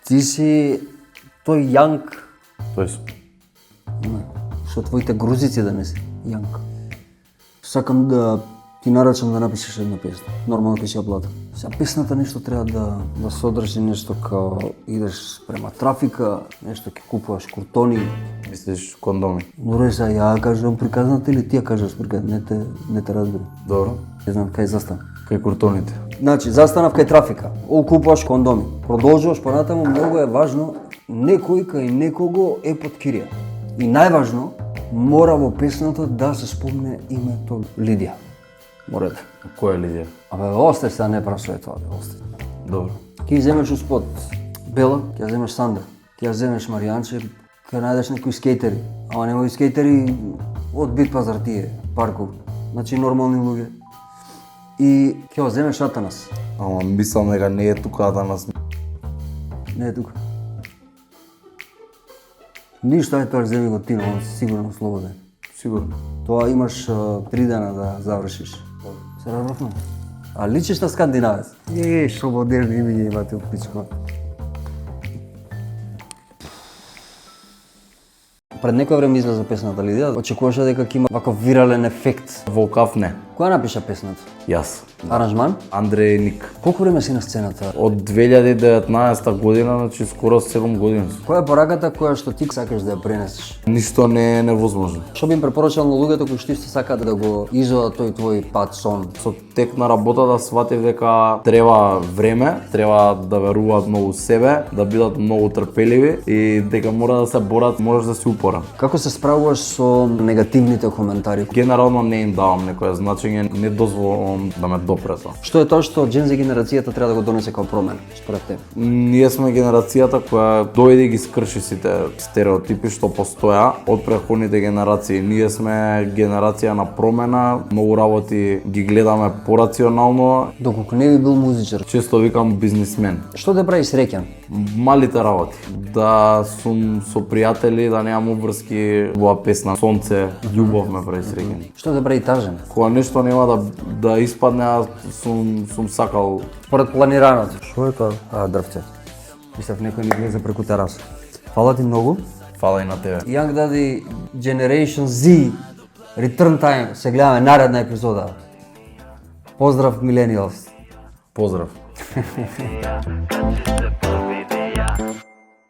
Ти си тој Јанк. Тој сум. Со твоите грузици да не си Јанк. Сакам да ти нарачам да напишеш една песна. Нормално ќе си ја платам. Сега песната нешто треба да содржи нешто као идеш према трафика, нешто ќе купуваш куртони. Мислиш кондоми? Добре, сега ја кажам приказната или ти ја кажеш приказната? Не те разбирам. Добро. Не знам кај застан. Кај куртоните. Значи, застанав кај трафика, купуваш кондоми. Продолжуваш понатаму, многу е важно, некој кај некого е под кирија. И најважно, мора во песната да се спомне името Лидија. Мора да. Која е Лидија? Абе, остај сега, не прашај тоа, остај. Добро. Ке земеш успод Бела, ќе земеш Сандра, ќе земеш Маријанче, ќе најдеш некои скейтери. Ама немој скейтери од Бит пазар тие, парков. Значи нормални луѓе. И ќе земеш Атанас. Ама мислам дека не е тука Атанас. Не е тука. Ништо е тоа, земи го ти, но он си сигурно слободен. Сигурно. Тоа имаш 3 дена да завршиш. Се разбравме. А личиш на скандинавец. Што модерни имиња имате у пичко. Пред некој време излезе песната Лидија. Очекуваше дека ќе има ваков вирален ефект. Волкав не. Која напиша песната? Јас. Аранжман? Андреј Ник. Колку време си на сцената? Од 2019 година, значи скоро 7 години. Која е пораката која што ти сакаш да ја пренесеш? Ништо не е невозможно. Што би им препорачал на луѓето кои што исто сакаат да го изодат тој твој пат сон? Со тек на работата сватив дека треба време, треба да веруваат многу себе, да бидат многу трпеливи и дека мора да се борат, можеш да си упорен. Како се справуваш со негативните коментари? Генерално не им давам некое значење, не дозволувам да ме допре тоа. Што е тоа што Gen Z генерацијата треба да го донесе како промена, според теб? Ние сме генерацијата која дојде и ги скрши сите стереотипи што постоја од претходните генерации. Ние сме генерација на промена, многу работи ги гледаме порационално. Доколку не би бил музичар, Често викам бизнисмен. што те прави среќен? Малите работи. Да сум со пријатели, да немам обврски во песна. Сонце, љубов ме прави среќен. Што те прави тажен? Кога нешто нема да испадне, аз сум сакал. Според планираното. Што е тоа? Дрвче. Мислев некој ни влезе преку тераса. Фала ти многу. Фала и на тебе. Young Daddy Generation Z Return Time. Се гледаме наредна епизода. Поздрав Millennials. Поздрав.